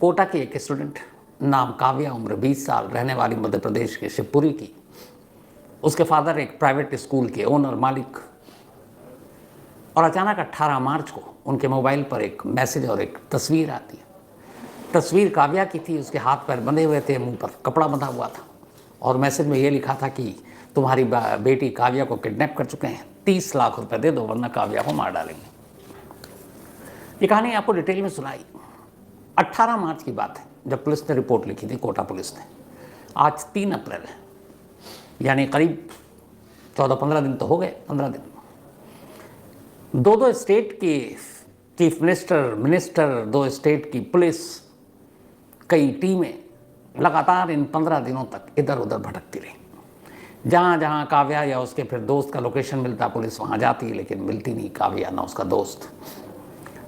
कोटा की एक स्टूडेंट, नाम काव्या, उम्र 20 साल, रहने वाली मध्य प्रदेश के शिवपुरी की। उसके फादर एक प्राइवेट स्कूल के ओनर, मालिक। और अचानक 18 मार्च को उनके मोबाइल पर एक मैसेज और एक तस्वीर आती है। तस्वीर काव्या की थी, उसके हाथ पैर बंधे हुए थे, मुंह पर कपड़ा बंधा हुआ था और मैसेज में ये लिखा था कि तुम्हारी बेटी काव्या को किडनैप कर चुके हैं, 30 लाख रुपए दे दो वरना काव्या को मार डालेंगे। ये कहानी आपको डिटेल में सुनाई। 18 मार्च की बात है जब पुलिस ने रिपोर्ट लिखी थी, कोटा पुलिस ने। आज 3 अप्रैल है, यानी करीब 14-15 दिन तो हो गए। 15 दिन दो स्टेट की चीफ मिनिस्टर, 2 स्टेट की पुलिस, कई टीमें लगातार इन 15 दिनों तक इधर उधर भटकती रही। जहाँ जहाँ काव्या या उसके फिर दोस्त का लोकेशन मिलता, पुलिस वहाँ जाती, लेकिन मिलती नहीं काव्या ना उसका दोस्त।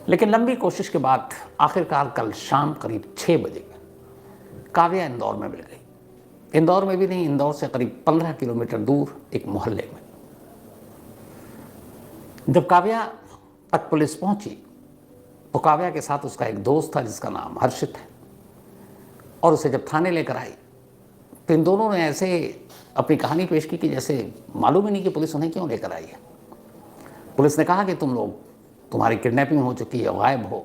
लेकिन लंबी कोशिश के बाद आखिरकार कल शाम करीब 6 बजे काव्या इंदौर में मिल गई। इंदौर में भी नहीं, इंदौर से करीब 15 किलोमीटर दूर एक मोहल्ले में। जब काव्या तक पुलिस पहुंची तो काव्या के साथ उसका एक दोस्त था जिसका नाम हर्षित है। और उसे जब थाने लेकर आई तो इन दोनों ने ऐसे अपनी कहानी पेश की कि जैसे मालूम ही नहीं कि पुलिस उन्हें क्यों लेकर आई है। पुलिस ने कहा कि तुम्हारी किडनैपिंग हो चुकी है, गायब हो।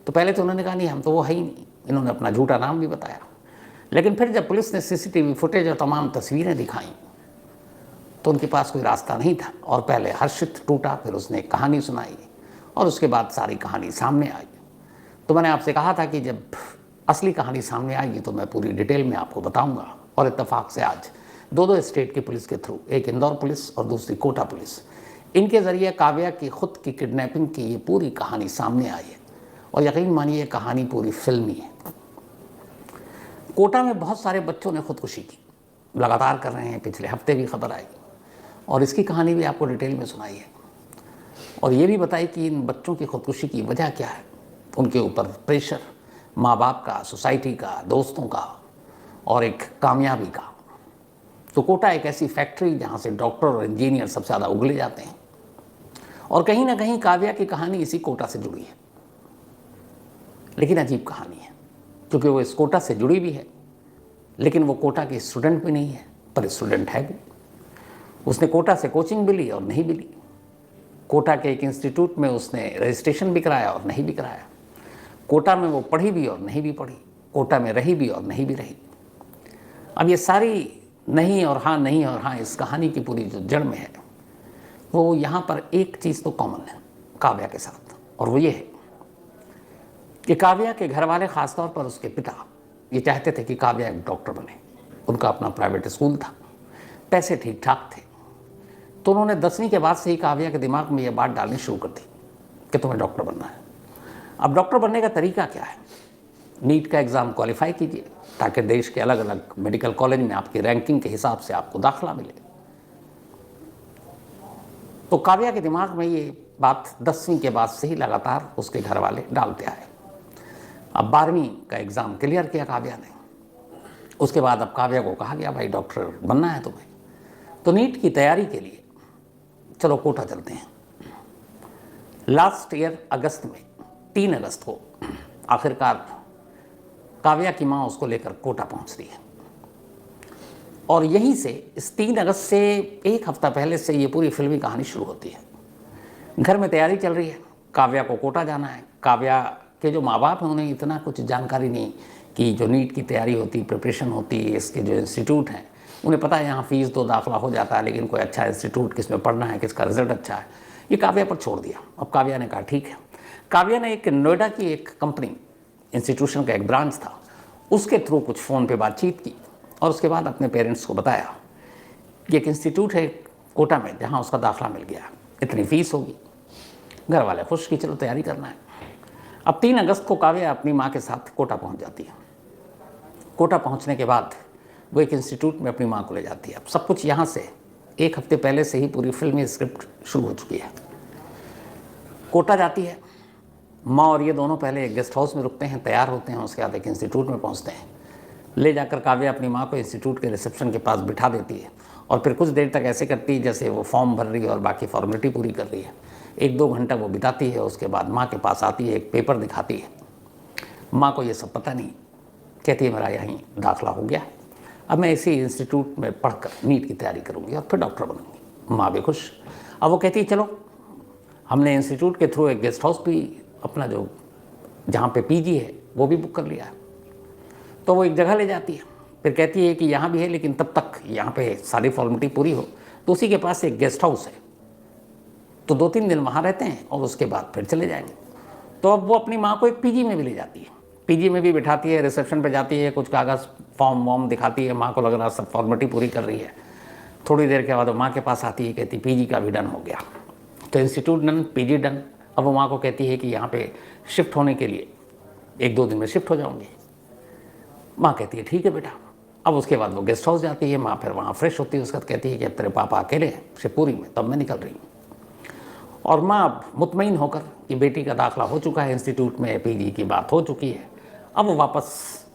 तो पहले तो उन्होंने कहा नहीं, हम तो वो है ही नहीं। इन्होंने अपना झूठा नाम भी बताया। लेकिन फिर जब पुलिस ने सीसीटीवी फुटेज और तमाम तस्वीरें दिखाई तो उनके पास कोई रास्ता नहीं था। और पहले हर्षित टूटा, फिर उसने एक कहानी सुनाई और उसके बाद सारी कहानी सामने आई। तो मैंने आपसे कहा था कि जब असली कहानी सामने आएगी तो मैं पूरी डिटेल में आपको बताऊंगा। और इत्तेफाक से आज दो स्टेट की पुलिस के थ्रू, एक इंदौर पुलिस और दूसरी कोटा पुलिस, इनके ज़रिए काव्या की खुद की किडनैपिंग की ये पूरी कहानी सामने आई है। और यकीन मानिए ये कहानी पूरी फिल्मी है। कोटा में बहुत सारे बच्चों ने खुदकुशी की, लगातार कर रहे हैं। पिछले हफ्ते भी खबर आई और इसकी कहानी भी आपको डिटेल में सुनाई है। और ये भी बताई कि इन बच्चों की खुदकुशी की वजह क्या है। उनके ऊपर प्रेशर माँ बाप का, सोसाइटी का, दोस्तों का और एक कामयाबी का। तो कोटा एक ऐसी फैक्ट्री जहाँ से डॉक्टर और इंजीनियर सबसे ज़्यादा उगले जाते हैं। और कहीं ना कहीं काव्या की कहानी इसी कोटा से जुड़ी है। लेकिन अजीब कहानी है, क्योंकि वो इस कोटा से जुड़ी भी है, लेकिन वो कोटा की स्टूडेंट भी नहीं है, पर स्टूडेंट है भी। उसने कोटा से कोचिंग भी ली और नहीं भी ली। कोटा के एक इंस्टीट्यूट में उसने रजिस्ट्रेशन भी कराया और नहीं भी कराया। कोटा में वो पढ़ी भी और नहीं भी पढ़ी, कोटा में रही भी और नहीं भी रही। अब ये सारी नहीं और हाँ, नहीं और हाँ, इस कहानी की पूरी जो जड़ में है, वो यहाँ पर एक चीज़ तो कॉमन है काव्या के साथ। और वो ये है कि काव्या के घर वाले, ख़ासतौर पर उसके पिता, ये चाहते थे कि काव्या एक डॉक्टर बने। उनका अपना प्राइवेट स्कूल था, पैसे ठीक ठाक थे। तो उन्होंने 10वीं के बाद से ही काव्या के दिमाग में ये बात डालनी शुरू कर दी कि तुम्हें डॉक्टर बनना है। अब डॉक्टर बनने का तरीका क्या है? नीट का एग्ज़ाम क्वालिफाई कीजिए ताकि देश के अलग अलग मेडिकल कॉलेज में आपकी रैंकिंग के हिसाब से आपको दाखिला मिले। तो काव्या के दिमाग में ये बात 10वीं के बाद से ही लगातार उसके घर वाले डालते आए। अब 12वीं का एग्ज़ाम क्लियर किया काव्या ने। उसके बाद अब काव्या को कहा गया, भाई डॉक्टर बनना है तुम्हें, तो नीट की तैयारी के लिए चलो कोटा चलते हैं। लास्ट ईयर अगस्त में, 3 अगस्त को आखिरकार काव्या की माँ उसको लेकर कोटा पहुंच रही है। और यहीं से, इस 3 अगस्त से 1 हफ्ता पहले से ये पूरी फिल्मी कहानी शुरू होती है। घर में तैयारी चल रही है, काव्या को कोटा जाना है। काव्या के जो माँ बाप हैं उन्हें इतना कुछ जानकारी नहीं कि जो नीट की तैयारी होती, प्रिपरेशन होती, इसके जो इंस्टीट्यूट हैं, उन्हें पता है यहाँ फ़ीस दो दाखिला हो जाता है, लेकिन कोई अच्छा इंस्टीट्यूट किस में पढ़ना है, किसका रिजल्ट अच्छा है, ये काव्या पर छोड़ दिया। अब काव्या ने कहा ठीक है। काव्या ने एक नोएडा की एक कंपनी, इंस्टीट्यूशन का एक ब्रांच था, उसके थ्रू कुछ फ़ोन पे बातचीत की और उसके बाद अपने पेरेंट्स को बताया कि एक इंस्टीट्यूट है कोटा में जहाँ उसका दाखिला मिल गया, इतनी फ़ीस होगी। घर वाले खुश कि चलो तैयारी करना है। अब 3 अगस्त को काव्या अपनी माँ के साथ कोटा पहुँच जाती है। कोटा पहुँचने के बाद वो एक इंस्टीट्यूट में अपनी माँ को ले जाती है। अब सब कुछ यहाँ से 1 हफ्ते पहले से ही पूरी फिल्मी स्क्रिप्ट शुरू हो चुकी है। कोटा जाती है माँ और ये दोनों, पहले एक गेस्ट हाउस में रुकते हैं, तैयार होते हैं, उसके बाद एक इंस्टीट्यूट में पहुँचते हैं। ले जाकर काव्या अपनी माँ को इंस्टीट्यूट के रिसेप्शन के पास बिठा देती है और फिर कुछ देर तक ऐसे करती है जैसे वो फॉर्म भर रही है और बाकी फॉर्मेलिटी पूरी कर रही है। 1-2 घंटा वो बिताती है। उसके बाद माँ के पास आती है, एक पेपर दिखाती है। माँ को ये सब पता नहीं, कहती है मेरा यहीं दाखिला हो गया, अब मैं इसी इंस्टीट्यूट में पढ़कर नीट की तैयारी करूँगी और फिर डॉक्टर बनूँगी। माँ भी खुश। अब वो कहती है चलो, हमने इंस्टीट्यूट के थ्रू एक गेस्ट हाउस भी अपना जो जहाँ पे पीजी है वो भी बुक कर लिया। तो वो एक जगह ले जाती है, फिर कहती है कि यहाँ भी है लेकिन तब तक यहाँ पे सारी फॉर्मेलिटी पूरी हो। तो उसी के पास एक गेस्ट हाउस है, तो 2-3 दिन वहाँ रहते हैं और उसके बाद फिर चले जाएंगे। तो अब वो अपनी माँ को एक पीजी में भी ले जाती है, पीजी में भी बिठाती है, रिसेप्शन पे जाती है, कुछ कागज़ फॉर्म वॉर्म दिखाती है, माँ को लग रहा सब फॉर्मेलिटी पूरी कर रही है। थोड़ी देर के बाद वो माँ के पास आती है, कहती पीजी का भी डन हो गया। तो इंस्टीट्यूट डन, पीजी डन। अब वो माँ को कहती है कि यहाँ पे शिफ्ट होने के लिए 1-2 दिन में शिफ्ट हो जाऊँगी। माँ कहती है ठीक है बेटा। अब उसके बाद वो गेस्ट हाउस जाती है, माँ फिर वहाँ फ्रेश होती है, उसके बाद कहती है कि अब तेरे पापा अकेले हैं शिवपुरी में, तब मैं निकल रही हूँ। और माँ अब मुतमईन होकर कि बेटी का दाखिला हो चुका है इंस्टीट्यूट में, पीजी की बात हो चुकी है, अब वो वापस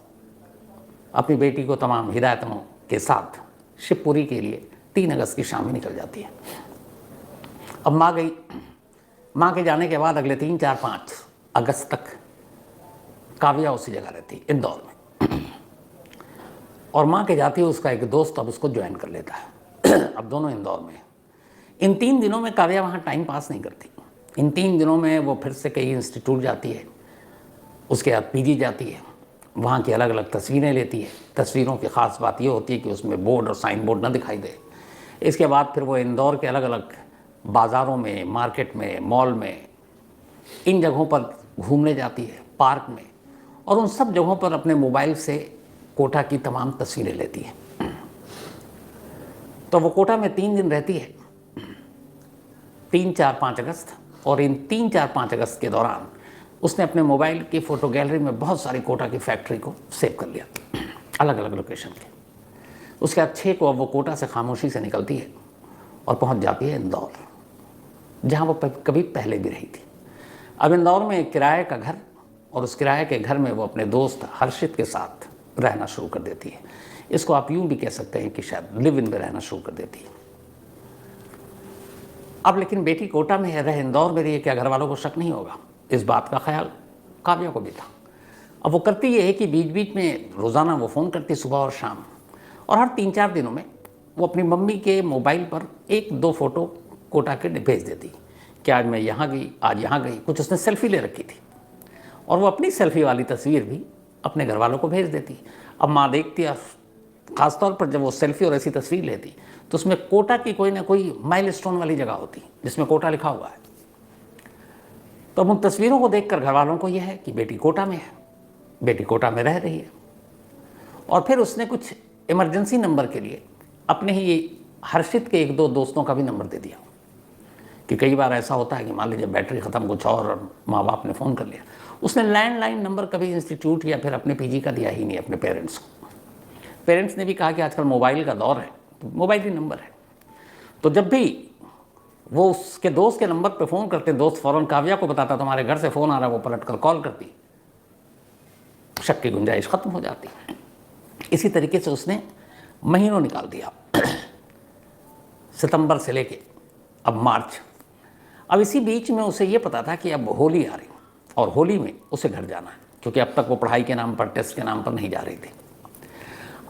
अपनी बेटी को तमाम हिदायतों के साथ शिवपुरी के लिए 3 अगस्त की शाम में निकल जाती है। अब माँ गई, माँ के जाने के बाद अगले 3, 4, 5 अगस्त तक काव्या उसी जगह रहती, इंदौर में। और माँ के जाती है उसका एक दोस्त अब उसको ज्वाइन कर लेता है। अब दोनों इंदौर में। इन 3 दिनों में काव्या वहाँ टाइम पास नहीं करती। इन 3 दिनों में वो फिर से कई इंस्टीट्यूट जाती है, उसके बाद पीजी जाती है, वहाँ की अलग अलग तस्वीरें लेती है। तस्वीरों की ख़ास बात ये होती है कि उसमें बोर्ड और साइन बोर्ड ना दिखाई दे। इसके बाद फिर वो इंदौर के अलग अलग बाज़ारों में, मार्केट में, मॉल में, इन जगहों पर घूमने जाती है, पार्क में, और उन सब जगहों पर अपने मोबाइल से कोटा की तमाम तस्वीरें लेती है। तो वो कोटा में 3 दिन रहती है, 3, 4, 5 अगस्त। और इन 3, 4, 5 अगस्त के दौरान उसने अपने मोबाइल की फ़ोटो गैलरी में बहुत सारी कोटा की फैक्ट्री को सेव कर लिया, अलग अलग लोकेशन के। उसके बाद 6 को अब वो कोटा से खामोशी से निकलती है और पहुंच जाती है इंदौर, जहां वो कभी पहले भी रही थी। अब इंदौर में एक किराए का घर, और उस किराए के घर में वो अपने दोस्त हर्षित के साथ रहना शुरू कर देती है। इसको आप यूं भी कह सकते हैं कि शायद लिव इन में रहना शुरू कर देती है। अब लेकिन बेटी कोटा में रहे, इंदौर में रही है, क्या घर वालों को शक नहीं होगा? इस बात का ख्याल काव्या को भी था। अब वो करती ये है कि बीच बीच में रोज़ाना वो फ़ोन करती, सुबह और शाम, और हर 3-4 दिनों में वो अपनी मम्मी के मोबाइल पर 1-2 फ़ोटो कोटा के भेज देती कि आज मैं यहाँ गई, आज यहाँ गई। कुछ उसने सेल्फी ले रखी थी, और वो अपनी सेल्फी वाली तस्वीर भी अपने घर वालों को भेज देती। अब माँ देखती है, ख़ासतौर पर जब वो सेल्फी और ऐसी तस्वीर लेती तो उसमें कोटा की कोई ना कोई माइलस्टोन वाली जगह होती जिसमें कोटा लिखा हुआ है। तो अब उन तस्वीरों को देखकर घर वालों को यह है कि बेटी कोटा में है, बेटी कोटा में रह रही है। और फिर उसने कुछ इमरजेंसी नंबर के लिए अपने ही हर्षित के 1-2 दोस्तों का भी नंबर दे दिया कि कई बार ऐसा होता है कि मान लीजिए बैटरी ख़त्म कुछ और माँ बाप ने फ़ोन कर लिया। उसने लैंडलाइन नंबर कभी इंस्टीट्यूट या फिर अपने पीजी का दिया ही नहीं अपने पेरेंट्स को। पेरेंट्स ने भी कहा कि आजकल मोबाइल का दौर है, तो मोबाइल ही नंबर है। तो जब भी वो उसके दोस्त के नंबर पे फ़ोन करते, दोस्त फ़ौरन काव्या को बताता तुम्हारे घर से फ़ोन आ रहा है, वो पलट कर कॉल करती, शक की गुंजाइश ख़त्म हो जाती। इसी तरीके से उसने महीनों निकाल दिया, सितंबर से लेके अब मार्च। अब इसी बीच में उसे ये पता था कि अब होली आ रही और होली में उसे घर जाना है, क्योंकि अब तक वो पढ़ाई के नाम पर, टेस्ट के नाम पर नहीं जा रही थी।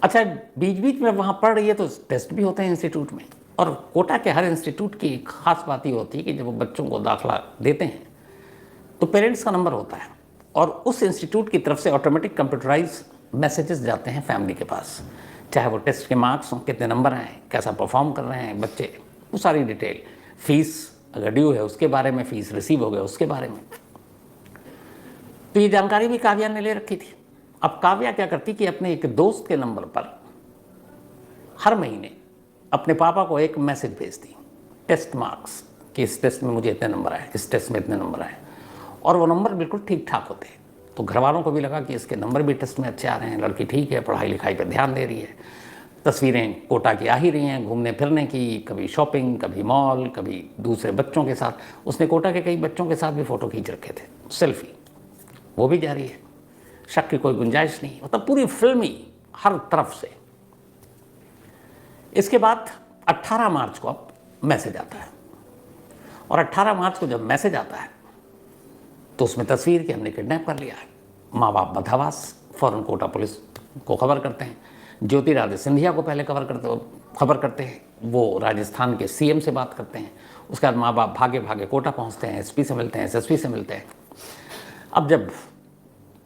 अच्छा, बीच बीच में वहाँ पढ़ रही है तो टेस्ट भी होते हैं इंस्टीट्यूट में, और कोटा के हर इंस्टीट्यूट की एक ख़ास बात ये होती है कि जब वो बच्चों को दाखिला देते हैं तो पेरेंट्स का नंबर होता है, और उस इंस्टीट्यूट की तरफ से ऑटोमेटिक कंप्यूटराइज मैसेजेस जाते हैं फैमिली के पास, चाहे वो टेस्ट के मार्क्स हों, कितने नंबर आए, कैसा परफॉर्म कर रहे हैं बच्चे, वो सारी डिटेल, फीस अगर ड्यू है उसके बारे में, फीस रिसीव हो गया उसके बारे में। तो ये जानकारी भी काव्या ने ले रखी थी। अब काव्या क्या करती कि अपने एक दोस्त के नंबर पर हर महीने अपने पापा को एक मैसेज भेजती, टेस्ट मार्क्स, कि इस टेस्ट में मुझे इतने नंबर आए, इस टेस्ट में इतने नंबर आए, और वो नंबर बिल्कुल ठीक ठाक होते। तो घर वालों को भी लगा कि इसके नंबर भी टेस्ट में अच्छे आ रहे हैं, लड़की ठीक है, पढ़ाई लिखाई पर ध्यान दे रही है, तस्वीरें कोटा की आ ही रही हैं, घूमने फिरने की, कभी शॉपिंग, कभी मॉल, कभी दूसरे बच्चों के साथ। उसने कोटा के कई बच्चों के साथ भी फ़ोटो खींच रखे थे, सेल्फी, वो भी जारी है, शक की कोई गुंजाइश नहीं, मतलब पूरी फिल्मी हर तरफ से। इसके बाद 18 मार्च को अब मैसेज आता है, और 18 मार्च को जब मैसेज आता है तो उसमें तस्वीर कि हमने किडनैप कर लिया है, माँ बाप बदहवास फ़ौरन कोटा पुलिस को खबर करते हैं। ज्योतिरादित्य सिंधिया को पहले खबर करते हैं, वो राजस्थान के सीएम से बात करते हैं। उसके बाद माँ बाप भागे भागे कोटा पहुँचते हैं, एसपी से मिलते हैं, एसएसपी से मिलते हैं। अब जब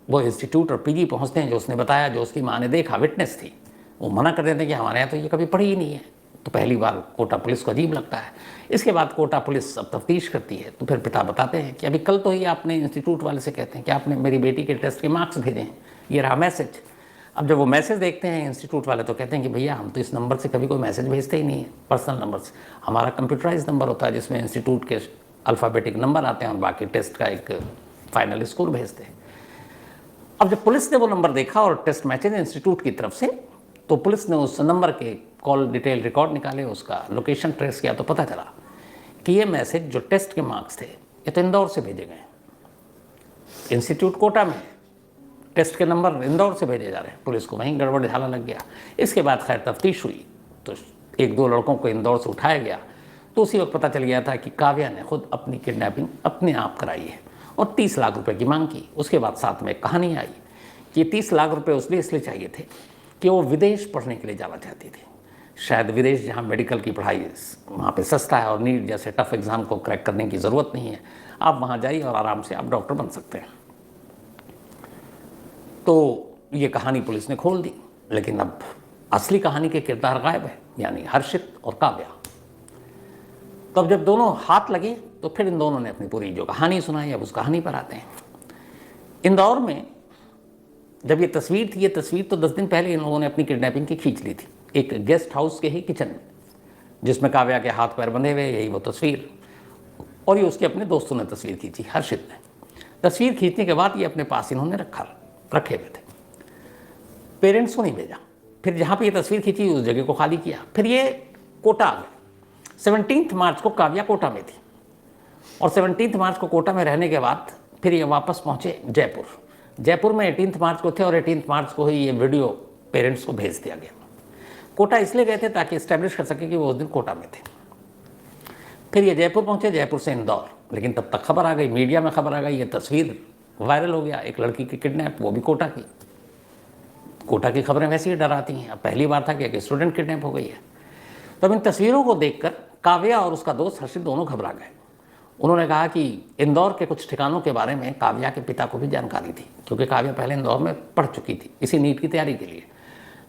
वो इंस्टीट्यूट और पीजी पहुँचते हैं, जो उसने बताया, जो उसकी माँ ने देखा, विटनेस थी, वो मना कर देते हैं कि हमारे यहाँ तो ये कभी पढ़ी ही नहीं है। तो पहली बार कोटा पुलिस को अजीब लगता है। इसके बाद कोटा पुलिस अब तफ्तीश करती है, तो फिर पिता बताते हैं कि अभी कल तो ही आपने इंस्टीट्यूट वाले से कहते हैं कि आपने मेरी बेटी के टेस्ट के मार्क्स भेजे हैं, ये रहा मैसेज। अब जब वो मैसेज देखते हैं इंस्टीट्यूट वाले, तो कहते हैं कि भैया हम तो इस नंबर से कभी कोई मैसेज भेजते ही नहीं है, पर्सनल नंबर से। हमारा कंप्यूटराइज नंबर होता है जिसमें इंस्टीट्यूट के अल्फ़ाबेटिक नंबर आते हैं और बाकी टेस्ट का एक फाइनल स्कोर भेजते हैं। अब जब पुलिस ने वो नंबर देखा और टेस्ट मैसेज इंस्टीट्यूट की तरफ से, तो पुलिस ने उस नंबर के कॉल डिटेल रिकॉर्ड निकाले, उसका लोकेशन ट्रेस किया, तो पता चला कि ये मैसेज जो टेस्ट के मार्क्स थे ये तो इंदौर से भेजे गए। इंस्टीट्यूट कोटा में, टेस्ट के नंबर इंदौर से भेजे जा रहे हैं। पुलिस को वहीं गड़बड़ झाला लग गया। इसके बाद खैर तफ्तीश हुई, तो एक दो लड़कों को इंदौर से उठाया गया। तो उसी वक्त पता चल गया था कि काव्या ने खुद अपनी किडनैपिंग अपने आप कराई है और 30 लाख रुपए की मांग की। उसके बाद साथ में कहानी आई कि 30 लाख रुपए उसने इसलिए चाहिए थे कि वो विदेश पढ़ने के लिए जाना चाहती थी। शायद विदेश जहाँ मेडिकल की पढ़ाई वहाँ पे सस्ता है और नीट जैसे टफ एग्ज़ाम को क्रैक करने की ज़रूरत नहीं है, आप वहाँ जाइए और आराम से आप डॉक्टर बन सकते हैं। तो ये कहानी पुलिस ने खोल दी, लेकिन अब असली कहानी के किरदार गायब है, यानी हर्षित और काव्या। तो अब जब दोनों हाथ लगे, तो फिर इन दोनों ने अपनी पूरी जो कहानी सुनाई। अब उस कहानी पर आते हैं। इंदौर में जब ये तस्वीर थी, ये तस्वीर तो 10 दिन पहले इन लोगों ने अपनी किडनैपिंग की खींच ली थी, एक गेस्ट हाउस के ही किचन में, जिसमें काव्या के हाथ पैर बंधे हुए, यही वो तस्वीर। और ये उसके अपने दोस्तों ने तस्वीर खींची, हर्षित ने। तस्वीर खींचने के बाद ये अपने पास इन्होंने रखे हुए थे, पेरेंट्स को नहीं भेजा। फिर जहाँ पे ये तस्वीर खींची उस जगह को खाली किया। फिर ये कोटा आ गए। 17 मार्च को काव्या कोटा में थी और 17 मार्च को कोटा में रहने के बाद फिर ये वापस पहुँचे जयपुर। जयपुर में 18 मार्च को थे और 18 मार्च को ही ये वीडियो पेरेंट्स को भेज दिया गया। कोटा इसलिए गए थे ताकि इस्टेब्लिश कर सके कि वो उस दिन कोटा में थे। फिर ये जयपुर पहुँचे, जयपुर से इंदौर। लेकिन तब तक खबर आ गई, मीडिया में खबर आ गई, ये तस्वीर वायरल हो गया, एक लड़की की किडनैप, वो भी कोटा की। कोटा की खबरें वैसे ही डराती हैं। अब पहली बार था कि एक स्टूडेंट किडनैप हो गई है। तब इन तस्वीरों को देखकर काव्या और उसका दोस्त हर्षित दोनों घबरा गए। उन्होंने कहा कि इंदौर के कुछ ठिकानों के बारे में काव्या के पिता को भी जानकारी थी, क्योंकि काव्या पहले इंदौर में पढ़ चुकी थी इसी नीट की तैयारी के लिए।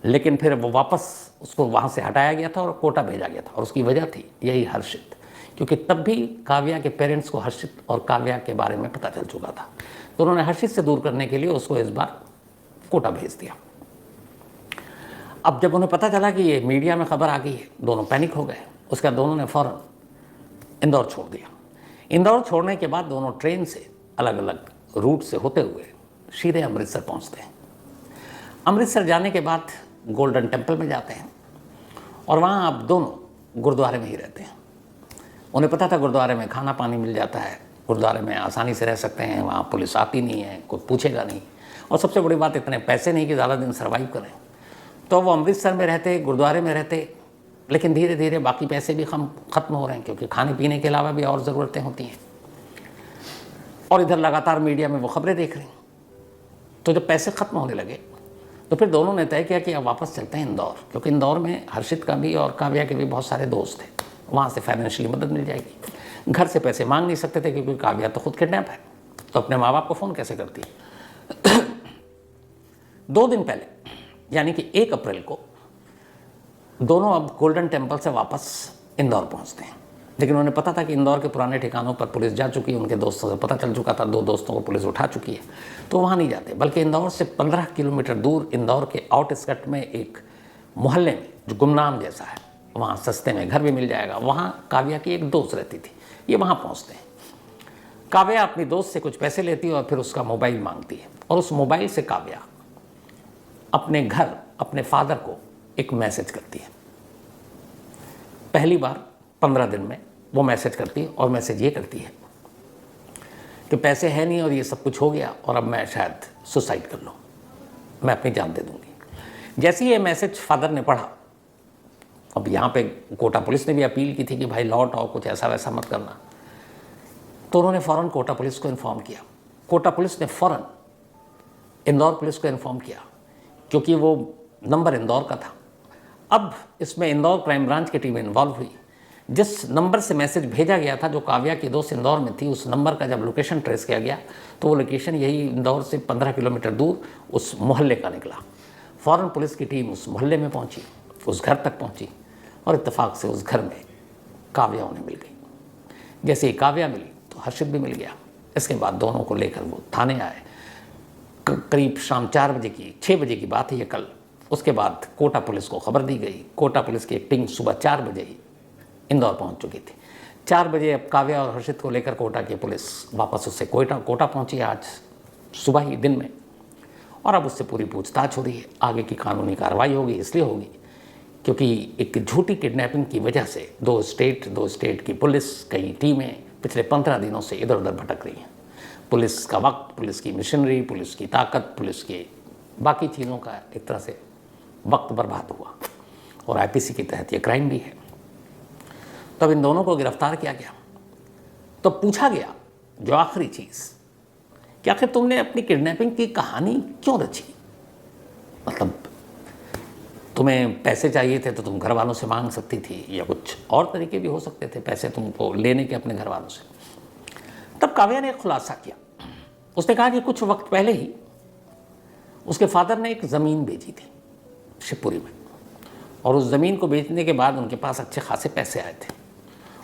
लेकिन फिर वो वापस उसको वहाँ से हटाया गया था और कोटा भेजा गया था, और उसकी वजह थी यही हर्षित, क्योंकि तब भी काव्या के पेरेंट्स को हर्षित और काव्या के बारे में पता चल चुका था। तो उन्होंने हर्षित से दूर करने के लिए उसको इस बार कोटा भेज दिया। अब जब उन्हें पता चला कि ये मीडिया में खबर आ गई है, दोनों पैनिक हो गए। उसके बाद दोनों ने फ़ौरन इंदौर छोड़ दिया। इंदौर छोड़ने के बाद दोनों ट्रेन से अलग अलग रूट से होते हुए सीधे अमृतसर पहुंचते हैं। अमृतसर जाने के बाद गोल्डन टेम्पल में जाते हैं और वहाँ अब दोनों गुरुद्वारे में ही रहते हैं। उन्हें पता था गुरुद्वारे में खाना पानी मिल जाता है, गुरुद्वारे में आसानी से रह सकते हैं, वहाँ पुलिस आती नहीं है, कोई पूछेगा नहीं, और सबसे बड़ी बात इतने पैसे नहीं कि ज़्यादा दिन सर्वाइव करें। तो वो अमृतसर में रहते, गुरुद्वारे में रहते, लेकिन धीरे धीरे बाकी पैसे भी ख़त्म हो रहे हैं, क्योंकि खाने पीने के अलावा भी और ज़रूरतें होती हैं। और इधर लगातार मीडिया में वो खबरें देख रही। तो जब पैसे ख़त्म होने लगे तो फिर दोनों ने तय किया कि अब वापस चलते हैं इंदौर, क्योंकि इंदौर में हर्षित का भी और काव्या के भी बहुत सारे दोस्त थे, वहाँ से फाइनेंशियली मदद मिल जाएगी। घर से पैसे मांग नहीं सकते थे क्योंकि काव्या तो खुद किडनैप है, तो अपने माँ बाप को फ़ोन कैसे करती। 2 दिन पहले यानी कि 1 अप्रैल को दोनों अब गोल्डन टेम्पल से वापस इंदौर पहुंचते हैं। लेकिन उन्हें पता था कि इंदौर के पुराने ठिकानों पर पुलिस जा चुकी है, उनके दोस्तों से पता चल चुका था, 2 दोस्तों को पुलिस उठा चुकी है, तो वहाँ नहीं जाते, बल्कि इंदौर से 15 किलोमीटर दूर इंदौर के आउटस्कर्ट में एक मोहल्ले में जो गुमनाम जैसा है, वहाँ सस्ते में घर भी मिल जाएगा, वहाँ काव्या की एक दोस्त रहती थी। ये वहाँ पहुँचते हैं। काव्या अपनी दोस्त से कुछ पैसे लेती है और फिर उसका मोबाइल मांगती है, और उस मोबाइल से काव्या अपने घर अपने फादर को एक मैसेज करती है। पहली बार 15 दिन में वो मैसेज करती है, और मैसेज ये करती है कि पैसे है नहीं और ये सब कुछ हो गया और अब मैं शायद सुसाइड कर लूँ, मैं अपनी जान दे दूँगी। जैसे ही ये मैसेज फादर ने पढ़ा, अब यहाँ पे कोटा पुलिस ने भी अपील की थी कि भाई लौट आओ, कुछ ऐसा वैसा मत करना, तो उन्होंने फ़ौरन कोटा पुलिस को इन्फॉर्म किया। कोटा पुलिस ने फ़ौरन इंदौर पुलिस को इन्फॉर्म किया, क्योंकि वो नंबर इंदौर का था। अब इसमें इंदौर क्राइम ब्रांच की टीम इन्वॉल्व हुई। जिस नंबर से मैसेज भेजा गया था, जो काव्या की दोस्त इंदौर में थी, उस नंबर का जब लोकेशन ट्रेस किया गया तो वो लोकेशन यही इंदौर से 15 किलोमीटर दूर उस मोहल्ले का निकला। फ़ौरन पुलिस की टीम उस मोहल्ले में पहुंची, उस घर तक पहुंची और इत्तेफाक से उस घर में काव्या उन्हें मिल गई। जैसे ही काव्या मिली तो हर्षित भी मिल गया। इसके बाद दोनों को लेकर वो थाने आए। करीब शाम 4 बजे की 6 बजे की बात है ये कल। उसके बाद कोटा पुलिस को खबर दी गई। कोटा पुलिस की एक टीम सुबह 4 बजे ही इंदौर पहुंच चुकी थी। 4 बजे अब काव्या और हर्षित को लेकर कोटा की पुलिस वापस उससे कोटा पहुंची आज सुबह ही दिन में, और अब उससे पूरी पूछताछ हो रही है। आगे की कानूनी कार्रवाई होगी, इसलिए होगी क्योंकि एक झूठी किडनैपिंग की वजह से दो स्टेट की पुलिस, कई टीमें पिछले 15 दिनों से इधर उधर भटक रही हैं। पुलिस का वक्त, पुलिस की मशीनरी, पुलिस की ताकत, पुलिस के बाकी चीज़ों का एक तरह से वक्त बर्बाद हुआ, और आईपीसी के तहत ये क्राइम भी है। तब इन दोनों को गिरफ्तार किया गया। तो पूछा गया जो आखिरी चीज़ कि आखिर तुमने अपनी किडनैपिंग की कहानी क्यों रची? मतलब तुम्हें पैसे चाहिए थे तो तुम घर वालों से मांग सकती थी, या कुछ और तरीके भी हो सकते थे पैसे तुमको लेने के अपने घर वालों से। तब काव्या ने एक खुलासा किया। उसने कहा कि कुछ वक्त पहले ही उसके फादर ने एक ज़मीन बेची थी शिवपुरी में, और उस ज़मीन को बेचने के बाद उनके पास अच्छे खासे पैसे आए थे,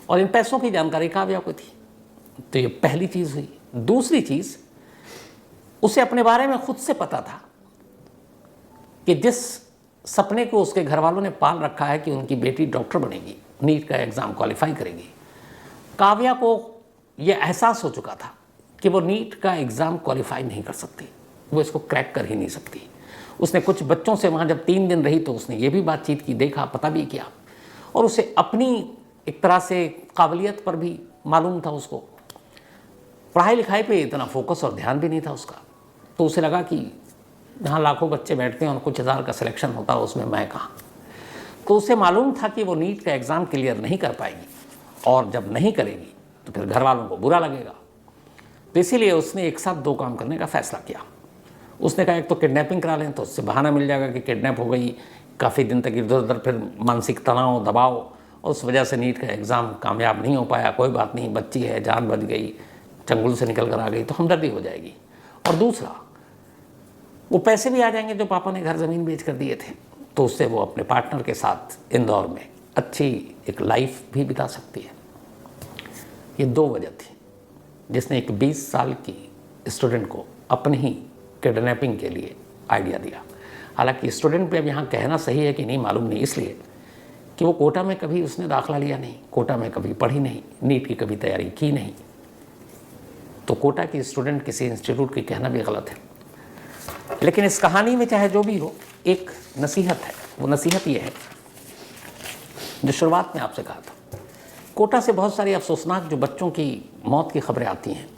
और इन पैसों की जानकारी काव्या को थी। तो ये पहली चीज़ हुई। दूसरी चीज़, उसे अपने बारे में खुद से पता था कि जिस सपने को उसके घर वालों ने पाल रखा है कि उनकी बेटी डॉक्टर बनेगी, नीट का एग्ज़ाम क्वालिफाई करेगी, काव्या को यह एहसास हो चुका था कि वो नीट का एग्ज़ाम क्वालिफाई नहीं कर सकती, वो इसको क्रैक कर ही नहीं सकती। उसने कुछ बच्चों से वहाँ जब 3 दिन रही तो उसने ये भी बातचीत की, देखा, पता भी किया, और उसे अपनी एक तरह से काबिलियत पर भी मालूम था। उसको पढ़ाई लिखाई पे इतना फोकस और ध्यान भी नहीं था उसका। तो उसे लगा कि जहाँ लाखों बच्चे बैठते हैं और कुछ हज़ार का सिलेक्शन होता है, उसमें मैं कहाँ। तो उसे मालूम था कि वो नीट का एग्ज़ाम क्लियर नहीं कर पाएगी, और जब नहीं करेगी तो फिर घर वालों को बुरा लगेगा। तो इसीलिए उसने एक साथ 2 काम करने का फ़ैसला किया। उसने कहा एक तो किडनैपिंग करा लें तो उससे बहाना मिल जाएगा कि किडनैप हो गई, काफ़ी दिन तक इधर उधर, फिर मानसिक तनाव, दबाव, और उस वजह से नीट का एग्ज़ाम कामयाब नहीं हो पाया। कोई बात नहीं, बच्ची है, जान बच गई, चंगुल से निकल कर आ गई, तो हमदर्दी हो जाएगी। और दूसरा, वो पैसे भी आ जाएंगे जो पापा ने घर ज़मीन बेच कर दिए थे, तो उससे वो अपने पार्टनर के साथ इंदौर में अच्छी एक लाइफ भी बिता सकती है। ये 2 वजह थी जिसने एक 20 साल की स्टूडेंट को अपनी ही किडनैपिंग के लिए आइडिया दिया। हालांकि स्टूडेंट पे अब यहाँ कहना सही है कि नहीं मालूम नहीं, इसलिए कि वो कोटा में कभी उसने दाखिला लिया नहीं, कोटा में कभी पढ़ी नहीं, नीट की कभी तैयारी की नहीं। तो कोटा की स्टूडेंट किसी इंस्टीट्यूट की कहना भी गलत है। लेकिन इस कहानी में चाहे जो भी हो, एक नसीहत है। वो नसीहत ये है जो शुरुआत में आपसे कहा था। कोटा से बहुत सारी अफसोसनाक जो बच्चों की मौत की खबरें आती हैं,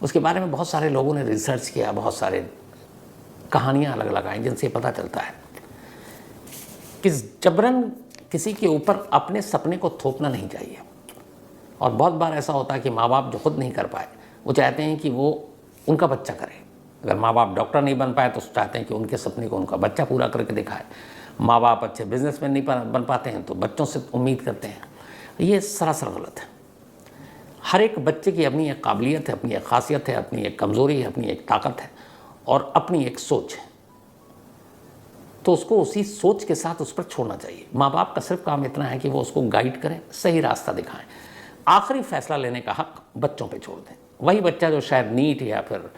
उसके बारे में बहुत सारे लोगों ने रिसर्च किया, बहुत सारे कहानियाँ अलग अलग आई, जिनसे पता चलता है कि जबरन किसी के ऊपर अपने सपने को थोपना नहीं चाहिए। और बहुत बार ऐसा होता है कि माँ बाप जो खुद नहीं कर पाए, वो चाहते हैं कि वो उनका बच्चा करे। अगर माँ बाप डॉक्टर नहीं बन पाए तो चाहते हैं कि उनके सपने को उनका बच्चा पूरा करके दिखाए। माँ बाप अच्छे बिजनेसमैन नहीं बन पाते हैं तो बच्चों से उम्मीद करते हैं। ये सरासर गलत है। हर एक बच्चे की अपनी एक काबिलियत है, अपनी एक खासियत है, अपनी एक कमज़ोरी है, अपनी एक ताकत है और अपनी एक सोच है। तो उसको उसी सोच के साथ उस पर छोड़ना चाहिए। माँ बाप का सिर्फ काम इतना है कि वो उसको गाइड करें, सही रास्ता दिखाएं। आखिरी फैसला लेने का हक बच्चों पे छोड़ दें। वही बच्चा जो शायद नीट या फिर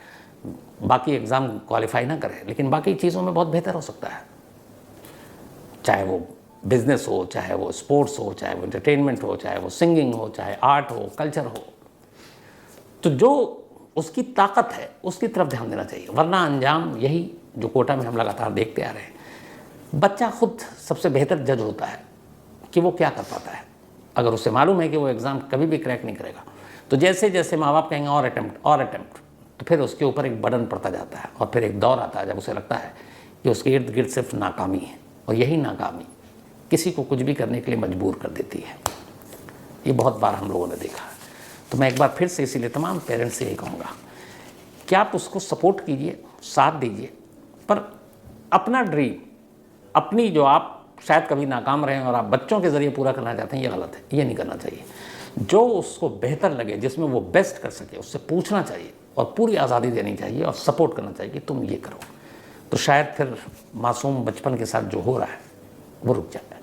बाकी एग्ज़ाम क्वालिफाई ना करे, लेकिन बाकी चीज़ों में बहुत बेहतर हो सकता है। चाहे वो बिजनेस हो, चाहे वो स्पोर्ट्स हो, चाहे वो एंटरटेनमेंट हो, चाहे वो सिंगिंग हो, चाहे आर्ट हो, कल्चर हो। तो जो उसकी ताकत है उसकी तरफ ध्यान देना चाहिए, वरना अंजाम यही जो कोटा में हम लगातार देखते आ रहे हैं। बच्चा खुद सबसे बेहतर जज होता है कि वो क्या कर पाता है। अगर उसे मालूम है कि वो एग्ज़ाम कभी भी क्रैक नहीं करेगा, तो जैसे जैसे माँ बाप कहेंगे और अटैम्प्ट, तो फिर उसके ऊपर एक बर्डन पड़ता जाता है और फिर एक दौर आता है जब उसे लगता है कि उसके इर्द गिर्द सिर्फ नाकामी है, और यही नाकामी किसी को कुछ भी करने के लिए मजबूर कर देती है। ये बहुत बार हम लोगों ने देखा है। तो मैं एक बार फिर से इसीलिए तमाम पेरेंट्स से यही कहूँगा कि आप उसको सपोर्ट कीजिए, साथ दीजिए, पर अपना ड्रीम, अपनी जो आप शायद कभी नाकाम रहे हैं और आप बच्चों के ज़रिए पूरा करना चाहते हैं, ये गलत है, ये नहीं करना चाहिए। जो उसको बेहतर लगे, जिसमें वो बेस्ट कर सके, उससे पूछना चाहिए और पूरी आज़ादी देनी चाहिए और सपोर्ट करना चाहिए कि तुम ये करो। तो शायद फिर मासूम बचपन के साथ जो हो रहा है वो रुक जाए।